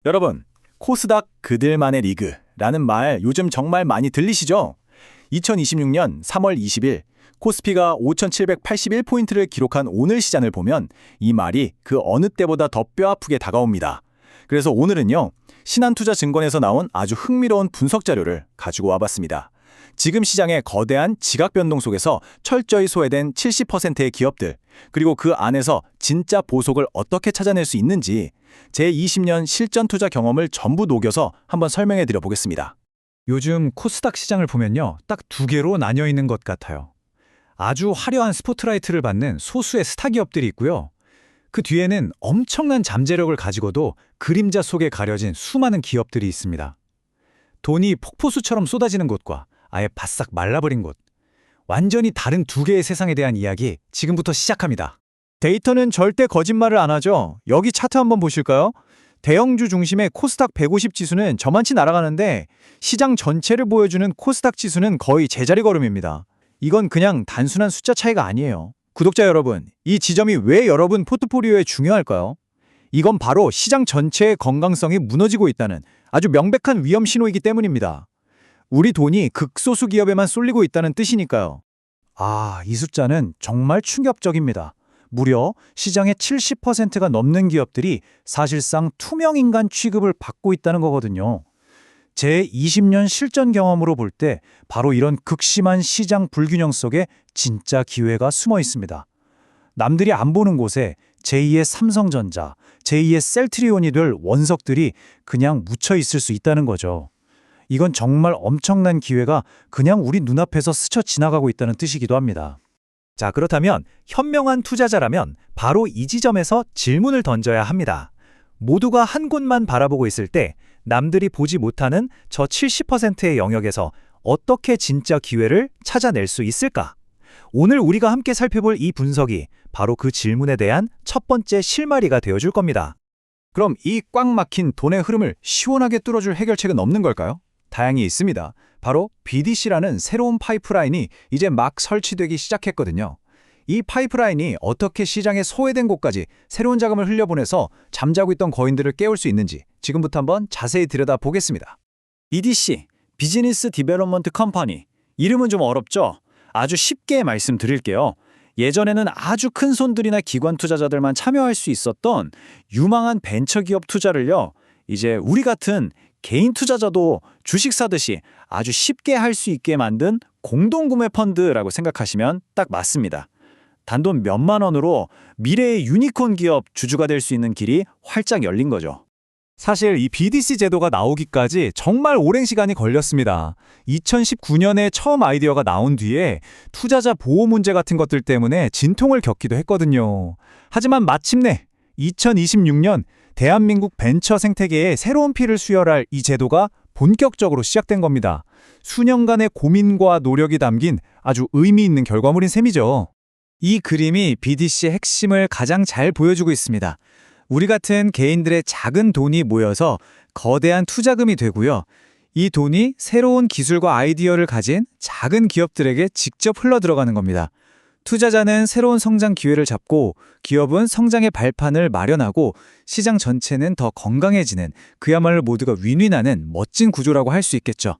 여러분, 코스닥 그들만의 리그라는 말 요즘 정말 많이 들리시죠? 2026년 3월 20일 코스피가 5,781포인트를 기록한 오늘 시장을 보면 이 말이 그 어느 때보다 더 뼈아프게 다가옵니다. 그래서 오늘은요, 신한투자증권에서 나온 아주 흥미로운 분석 자료를 가지고 와봤습니다. 지금 시장의 거대한 지각 변동 속에서 철저히 소외된 70%의 기업들, 그리고 그 안에서 진짜 보석을 어떻게 찾아낼 수 있는지 제 20년 실전 투자 경험을 전부 녹여서 한번 설명해 드려 보겠습니다. 요즘 코스닥 시장을 보면요, 딱 두 개로 나뉘어 있는 것 같아요. 아주 화려한 스포트라이트를 받는 소수의 스타 기업들이 있고요. 그 뒤에는 엄청난 잠재력을 가지고도 그림자 속에 가려진 수많은 기업들이 있습니다. 돈이 폭포수처럼 쏟아지는 곳과 아예 바싹 말라버린 곳. 완전히 다른 두 개의 세상에 대한 이야기 지금부터 시작합니다. 데이터는 절대 거짓말을 안 하죠. 여기 차트 한번 보실까요? 대형주 중심의 코스닥 150 지수는 저만치 날아가는데 시장 전체를 보여주는 코스닥 지수는 거의 제자리 걸음입니다. 이건 그냥 단순한 숫자 차이가 아니에요. 구독자 여러분, 이 지점이 왜 여러분 포트포리오에 중요할까요? 이건 바로 시장 전체의 건강성이 무너지고 있다는 아주 명백한 위험 신호이기 때문입니다. 우리 돈이 극소수 기업에만 쏠리고 있다는 뜻이니까요. 이 숫자는 정말 충격적입니다. 무려 시장의 70%가 넘는 기업들이 사실상 투명인간 취급을 받고 있다는 거거든요. 제 20년 실전 경험으로 볼 때 바로 이런 극심한 시장 불균형 속에 진짜 기회가 숨어 있습니다. 남들이 안 보는 곳에 제2의 삼성전자, 제2의 셀트리온이 될 원석들이 그냥 묻혀 있을 수 있다는 거죠. 이건 정말 엄청난 기회가 그냥 우리 눈앞에서 스쳐 지나가고 있다는 뜻이기도 합니다. 자, 그렇다면 현명한 투자자라면 바로 이 지점에서 질문을 던져야 합니다. 모두가 한 곳만 바라보고 있을 때 남들이 보지 못하는 저 70%의 영역에서 어떻게 진짜 기회를 찾아낼 수 있을까? 오늘 우리가 함께 살펴볼 이 분석이 바로 그 질문에 대한 첫 번째 실마리가 되어줄 겁니다. 그럼 이 꽉 막힌 돈의 흐름을 시원하게 뚫어줄 해결책은 없는 걸까요? 다양히 있습니다. 바로 BDC라는 새로운 파이프라인이 이제 막 설치되기 시작했거든요. 이 파이프라인이 어떻게 시장에 소외된 곳까지 새로운 자금을 흘려보내서 잠자고 있던 거인들을 깨울 수 있는지 지금부터 한번 자세히 들여다보겠습니다. BDC, 비즈니스 디벨롭먼트 컴퍼니. 이름은 좀 어렵죠? 아주 쉽게 말씀드릴게요. 예전에는 아주 큰 손들이나 기관 투자자들만 참여할 수 있었던 유망한 벤처기업 투자를요, 이제 우리 같은 개인 투자자도 주식 사듯이 아주 쉽게 할 수 있게 만든 공동구매 펀드라고 생각하시면 딱 맞습니다. 단돈 몇만 원으로 미래의 유니콘 기업 주주가 될 수 있는 길이 활짝 열린 거죠. 사실 이 BDC 제도가 나오기까지 정말 오랜 시간이 걸렸습니다. 2019년에 처음 아이디어가 나온 뒤에 투자자 보호 문제 같은 것들 때문에 진통을 겪기도 했거든요. 하지만 마침내 2026년 대한민국 벤처 생태계에 새로운 피를 수혈할 이 제도가 본격적으로 시작된 겁니다. 수년간의 고민과 노력이 담긴 아주 의미 있는 결과물인 셈이죠. 이 그림이 BDC의 핵심을 가장 잘 보여주고 있습니다. 우리 같은 개인들의 작은 돈이 모여서 거대한 투자금이 되고요. 이 돈이 새로운 기술과 아이디어를 가진 작은 기업들에게 직접 흘러들어가는 겁니다. 투자자는 새로운 성장 기회를 잡고 기업은 성장의 발판을 마련하고 시장 전체는 더 건강해지는, 그야말로 모두가 윈윈하는 멋진 구조라고 할 수 있겠죠.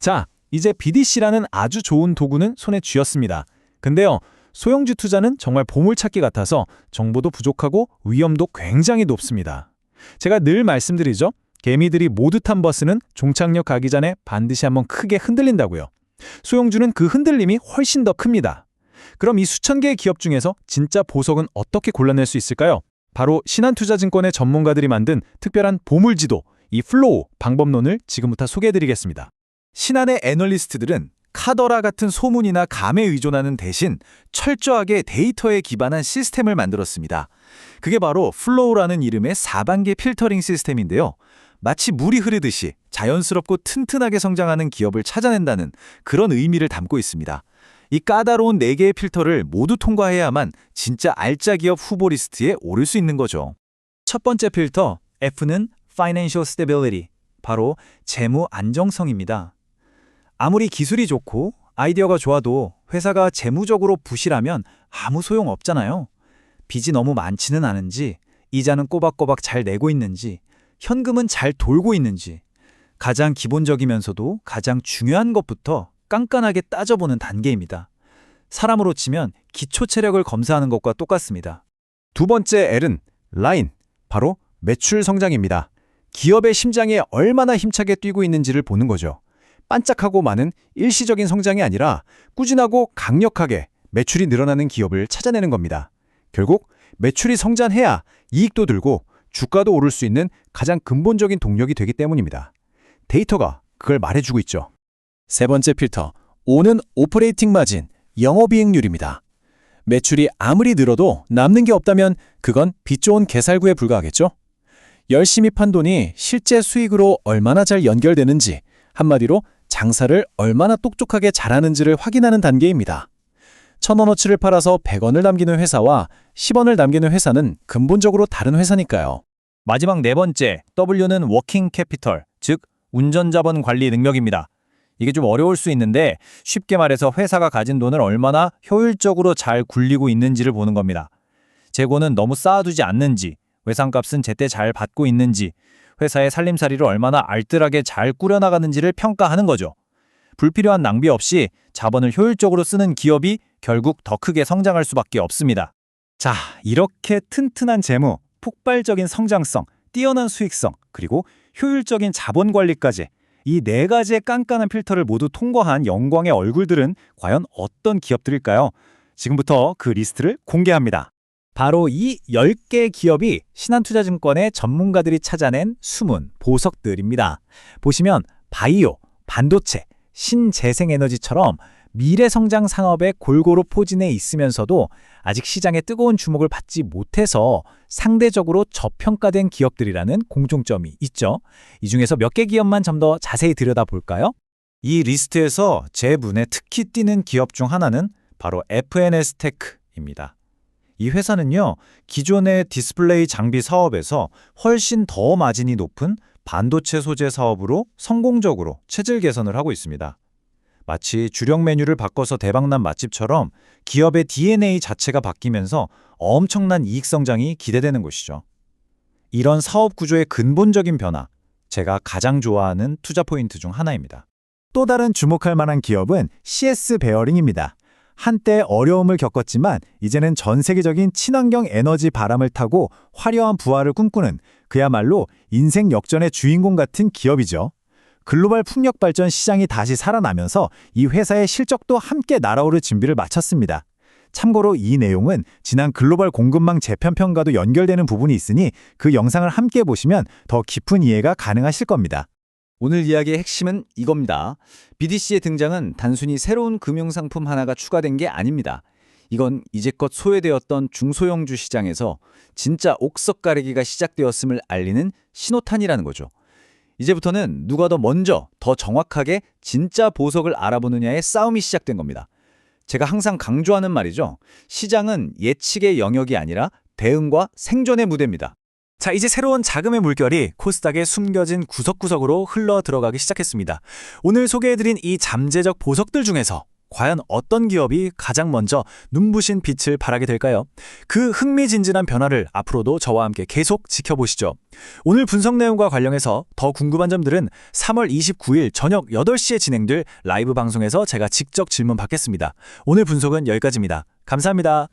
자, 이제 BDC라는 아주 좋은 도구는 손에 쥐었습니다. 근데요, 소형주 투자는 정말 보물찾기 같아서 정보도 부족하고 위험도 굉장히 높습니다. 제가 늘 말씀드리죠. 개미들이 모두 탄 버스는 종착역 가기 전에 반드시 한번 크게 흔들린다고요. 소형주는 그 흔들림이 훨씬 더 큽니다. 그럼 이 수천 개의 기업 중에서 진짜 보석은 어떻게 골라낼 수 있을까요? 바로 신한투자증권의 전문가들이 만든 특별한 보물지도, 이 플로우 방법론을 지금부터 소개해드리겠습니다. 신한의 애널리스트들은 카더라 같은 소문이나 감에 의존하는 대신 철저하게 데이터에 기반한 시스템을 만들었습니다. 그게 바로 플로우라는 이름의 4단계 필터링 시스템인데요. 마치 물이 흐르듯이 자연스럽고 튼튼하게 성장하는 기업을 찾아낸다는 그런 의미를 담고 있습니다. 이 까다로운 4개의 필터를 모두 통과해야만 진짜 알짜 기업 후보 리스트에 오를 수 있는 거죠. 첫 번째 필터, F는 Financial Stability, 바로 재무 안정성입니다. 아무리 기술이 좋고 아이디어가 좋아도 회사가 재무적으로 부실하면 아무 소용 없잖아요. 빚이 너무 많지는 않은지, 이자는 꼬박꼬박 잘 내고 있는지, 현금은 잘 돌고 있는지, 가장 기본적이면서도 가장 중요한 것부터 깐깐하게 따져보는 단계입니다. 사람으로 치면 기초 체력을 검사하는 것과 똑같습니다. 두 번째 L은 라인, 바로 매출 성장입니다. 기업의 심장이 얼마나 힘차게 뛰고 있는지를 보는 거죠. 반짝하고 많은 일시적인 성장이 아니라 꾸준하고 강력하게 매출이 늘어나는 기업을 찾아내는 겁니다. 결국 매출이 성장해야 이익도 들고 주가도 오를 수 있는 가장 근본적인 동력이 되기 때문입니다. 데이터가 그걸 말해주고 있죠. 세 번째 필터, O는 오퍼레이팅 마진, 영업이익률입니다. 매출이 아무리 늘어도 남는 게 없다면 그건 빚 좋은 개살구에 불과하겠죠? 열심히 판 돈이 실제 수익으로 얼마나 잘 연결되는지, 한마디로 장사를 얼마나 똑똑하게 잘하는지를 확인하는 단계입니다. 1,000원어치를 팔아서 100원을 남기는 회사와 10원을 남기는 회사는 근본적으로 다른 회사니까요. 마지막 네 번째, W는 워킹 캐피털, 즉 운전자본 관리 능력입니다. 이게 좀 어려울 수 있는데 쉽게 말해서 회사가 가진 돈을 얼마나 효율적으로 잘 굴리고 있는지를 보는 겁니다. 재고는 너무 쌓아두지 않는지, 외상값은 제때 잘 받고 있는지, 회사의 살림살이를 얼마나 알뜰하게 잘 꾸려나가는지를 평가하는 거죠. 불필요한 낭비 없이 자본을 효율적으로 쓰는 기업이 결국 더 크게 성장할 수밖에 없습니다. 자, 이렇게 튼튼한 재무, 폭발적인 성장성, 뛰어난 수익성, 그리고 효율적인 자본 관리까지 이 네 가지의 깐깐한 필터를 모두 통과한 영광의 얼굴들은 과연 어떤 기업들일까요? 지금부터 그 리스트를 공개합니다. 바로 이 10개 기업이 신한투자증권의 전문가들이 찾아낸 숨은 보석들입니다. 보시면 바이오, 반도체, 신재생에너지처럼 미래성장 산업에 골고루 포진해 있으면서도 아직 시장의 뜨거운 주목을 받지 못해서 상대적으로 저평가된 기업들이라는 공통점이 있죠. 이 중에서 몇 개 기업만 좀 더 자세히 들여다볼까요? 이 리스트에서 제 눈에 특히 띄는 기업 중 하나는 바로 FNS테크입니다. 이 회사는요, 기존의 디스플레이 장비 사업에서 훨씬 더 마진이 높은 반도체 소재 사업으로 성공적으로 체질 개선을 하고 있습니다. 마치 주력 메뉴를 바꿔서 대박난 맛집처럼 기업의 DNA 자체가 바뀌면서 엄청난 이익 성장이 기대되는 것이죠. 이런 사업 구조의 근본적인 변화, 제가 가장 좋아하는 투자 포인트 중 하나입니다. 또 다른 주목할 만한 기업은 CS 베어링입니다. 한때 어려움을 겪었지만 이제는 전 세계적인 친환경 에너지 바람을 타고 화려한 부활을 꿈꾸는 그야말로 인생 역전의 주인공 같은 기업이죠. 글로벌 풍력 발전 시장이 다시 살아나면서 이 회사의 실적도 함께 날아오를 준비를 마쳤습니다. 참고로 이 내용은 지난 글로벌 공급망 재편평가도 연결되는 부분이 있으니 그 영상을 함께 보시면 더 깊은 이해가 가능하실 겁니다. 오늘 이야기의 핵심은 이겁니다. BDC의 등장은 단순히 새로운 금융상품 하나가 추가된 게 아닙니다. 이건 이제껏 소외되었던 중소형주 시장에서 진짜 옥석 가리기가 시작되었음을 알리는 신호탄이라는 거죠. 이제부터는 누가 더 먼저, 더 정확하게 진짜 보석을 알아보느냐의 싸움이 시작된 겁니다. 제가 항상 강조하는 말이죠. 시장은 예측의 영역이 아니라 대응과 생존의 무대입니다. 자, 이제 새로운 자금의 물결이 코스닥의 숨겨진 구석구석으로 흘러 들어가기 시작했습니다. 오늘 소개해드린 이 잠재적 보석들 중에서 과연 어떤 기업이 가장 먼저 눈부신 빛을 발하게 될까요? 그 흥미진진한 변화를 앞으로도 저와 함께 계속 지켜보시죠. 오늘 분석 내용과 관련해서 더 궁금한 점들은 3월 29일 저녁 8시에 진행될 라이브 방송에서 제가 직접 질문 받겠습니다. 오늘 분석은 여기까지입니다. 감사합니다.